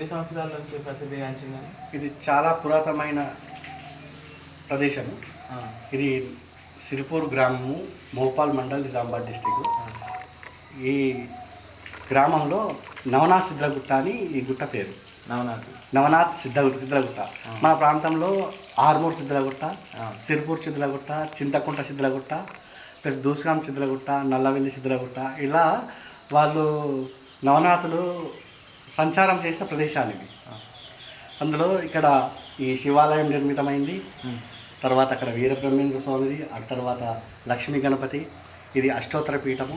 ఎన్ని సంవత్సరాల నుంచి ప్రసిద్ధిగాంచిందని? ఇది చాలా పురాతనమైన ప్రదేశము. ఇది సిరిపూర్ గ్రామము, మోపాల్ మండల్, నిజామాబాద్ డిస్టిక్. ఈ గ్రామంలో నవనాథ్ సిద్ధగుట్ట అని ఈ గుట్ట పేరు. నవనాథ్ సిద్ధగుట్ట. మన ప్రాంతంలో ఆర్మూర్ సిద్ధలగుట్ట, సిరిపూర్ సిద్ధలగుట్ట, చింతకుంట సిద్ధలగుట్ట, ప్లస్ దూసుగాం సిద్ధలగుట్ట, నల్లవెల్లి సిద్ధలగుట్ట, ఇలా వాళ్ళు నవనాథులు సంచారం చేసిన ప్రదేశాలు ఇవి. అందులో ఇక్కడ ఈ శివాలయం నిర్మితమైంది. తర్వాత అక్కడ వీరబ్రహ్మేంద్ర స్వామిది, ఆ తర్వాత లక్ష్మీ గణపతి, ఇది అష్టోత్తర పీఠము,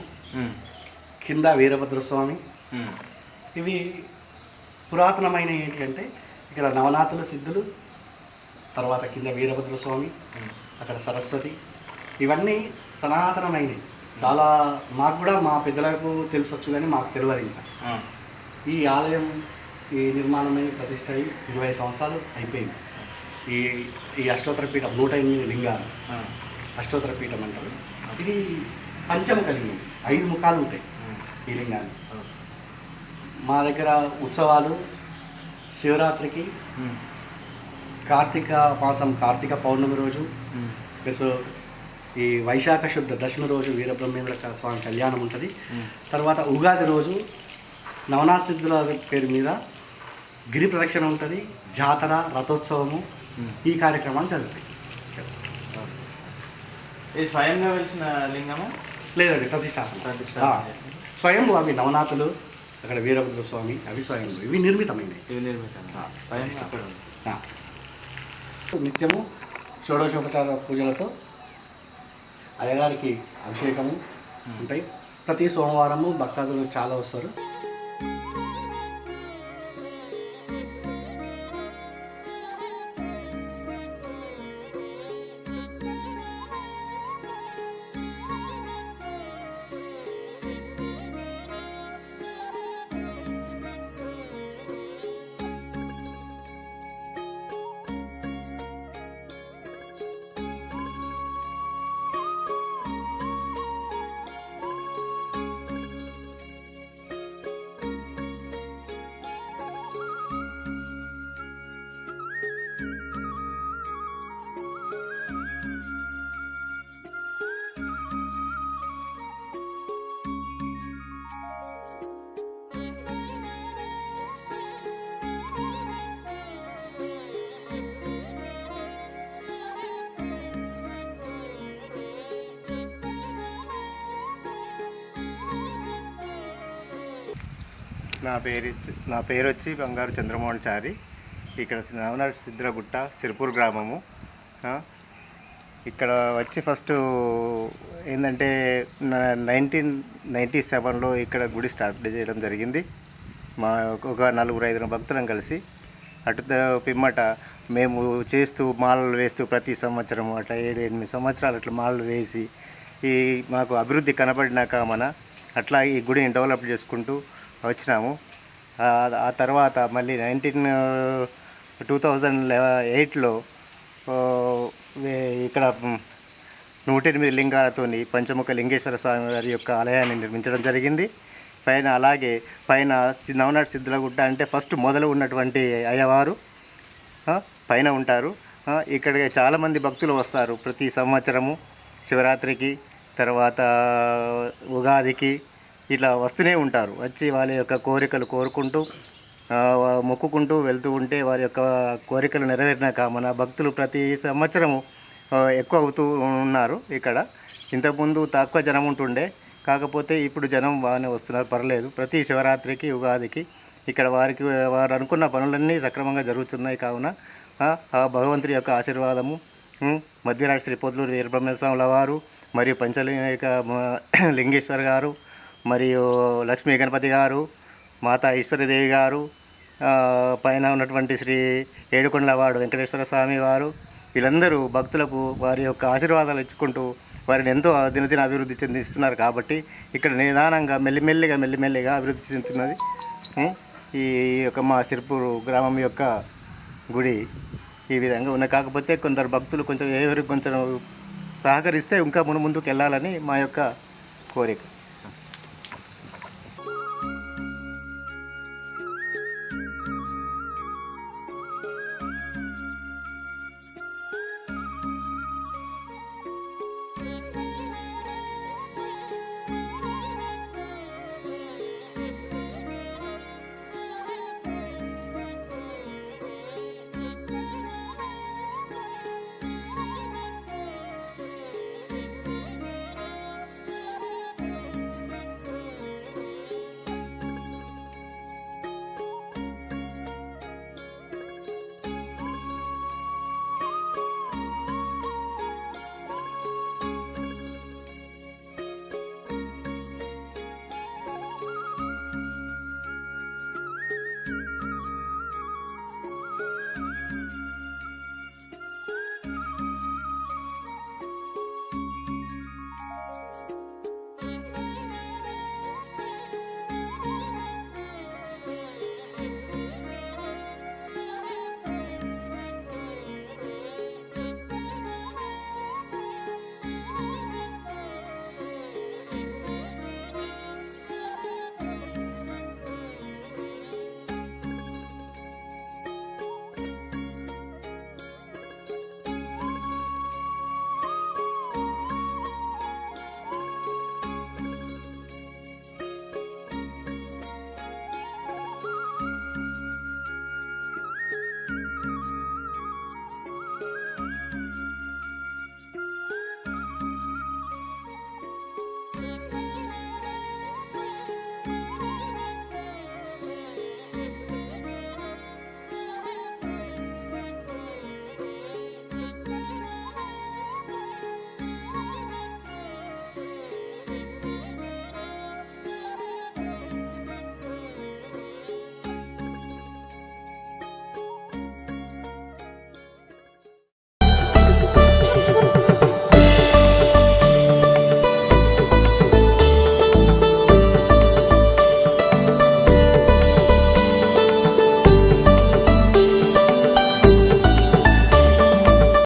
కింద వీరభద్రస్వామి. ఇవి పురాతనమైన ఏంటి అంటే ఇక్కడ నవనాథుల సిద్ధులు, తర్వాత కింద వీరభద్రస్వామి, అక్కడ సరస్వతి, ఇవన్నీ సనాతనమైనవి. చాలా మాకు కూడా మా పెద్దలకు తెలిసొచ్చు కానీ మాకు తెలియదు. ఇంకా ఈ ఆలయం ఈ నిర్మాణమై ప్రతిష్ట అయి 20 సంవత్సరాలు అయిపోయింది. ఈ అష్టోత్తర పీఠం 108 లింగాలు అష్టోత్తర పీఠం అంటారు. ఇది పంచము కలిగింది, 5 ముఖాలు ఉంటాయి ఈ లింగాన్ని. మా దగ్గర ఉత్సవాలు శివరాత్రికి, కార్తీక మాసం కార్తీక పౌర్ణమి రోజు, ప్లస్ ఈ వైశాఖ శుద్ధ దశమి రోజు వీరబ్రహ్మేంద్ర స్వామి కళ్యాణం ఉంటుంది. తర్వాత ఉగాది రోజు నవనాథ సిద్ధుల పేరు మీద గిరి ప్రదక్షిణ ఉంటుంది, జాతర, రథోత్సవము, ఈ కార్యక్రమాలు జరుగుతాయి. ఇది స్వయంగా వెలిసిన లింగము? లేదండి, ప్రతిష్టాపన. స్వయం అవి నవనాథులు, అక్కడ వీరభద్ర స్వామి, అవి స్వయం, ఇవి నిర్మితమైనవి. నిత్యము షోడశోపచార పూజలతో అయ్యగారికి అభిషేకము ఉంటాయి. ప్రతి సోమవారము భక్తాదులు చాలా వస్తారు. నా పేరు వచ్చి బంగారు చంద్రమోహన్ చారి. ఇక్కడ నవనాథ సిద్ధులగుట్ట, సిరిపూర్ గ్రామము. ఇక్కడ వచ్చి ఫస్ట్ ఏంటంటే 1997లో ఇక్కడ గుడి స్టార్ట్ చేయడం జరిగింది. మా ఒక 4-5 భక్తులను కలిసి. అటు పిమ్మట మేము చేస్తూ మాలలు వేస్తూ ప్రతి సంవత్సరం అట్లా 7-8 సంవత్సరాలు అట్లా మాలలు వేసి ఈ మాకు అభివృద్ధి కనబడినాక అట్లా ఈ గుడిని డెవలప్ చేసుకుంటూ వచ్చినాము. ఆ తర్వాత మళ్ళీ 2008లో ఇక్కడ 108 లింగాలతోని పంచముఖ లింగేశ్వర స్వామి వారి యొక్క ఆలయాన్ని నిర్మించడం జరిగింది. పైన నవనాథ సిద్ధులగుట్ట అంటే ఫస్ట్ మొదలు ఉన్నటువంటి అయ్యవారు పైన ఉంటారు. ఇక్కడికి చాలామంది భక్తులు వస్తారు ప్రతి సంవత్సరము, శివరాత్రికి, తర్వాత ఉగాదికి ఇట్లా వస్తూనే ఉంటారు. వచ్చి వాళ్ళ యొక్క కోరికలు కోరుకుంటూ మొక్కుకుంటూ వెళ్తూ ఉంటే వారి యొక్క కోరికలు నెరవేరినాక మన భక్తులు ప్రతి సంవత్సరము ఎక్కువ అవుతూ ఉన్నారు. ఇక్కడ ఇంతకుముందు తక్కువ జనం ఉంటుండే, కాకపోతే ఇప్పుడు జనం బాగానే వస్తున్నారు, పర్లేదు. ప్రతి శివరాత్రికి, ఉగాదికి ఇక్కడ వారు అనుకున్న పనులన్నీ సక్రమంగా జరుగుతున్నాయి. కావున భగవంతుడి యొక్క ఆశీర్వాదము, మధ్యరాజు శ్రీ పొద్దులూరు వీరబ్రహ్మేంద్ర వారు మరియు పంచలింగ లింగేశ్వర్ గారు మరియు లక్ష్మీ గణపతి గారు, మాతా ఈశ్వరీదేవి గారు, పైన ఉన్నటువంటి శ్రీ ఏడుకొండలవాడు వెంకటేశ్వర స్వామి వారు, వీళ్ళందరూ భక్తులకు వారి యొక్క ఆశీర్వాదాలు ఇచ్చుకుంటూ వారిని ఎంతో దినదిన అభివృద్ధి చెందిస్తున్నారు. కాబట్టి ఇక్కడ నిదానంగా మెల్లిమెల్లిగా అభివృద్ధి చెందుతున్నది ఈ యొక్క మా సిరిపూరు గ్రామం యొక్క గుడి. ఈ విధంగా ఉన్నాయి. కాకపోతే కొందరు భక్తులు కొంచెం ఎవరికి కొంచెం సహకరిస్తే ఇంకా ముందుకు వెళ్ళాలని మా యొక్క కోరిక.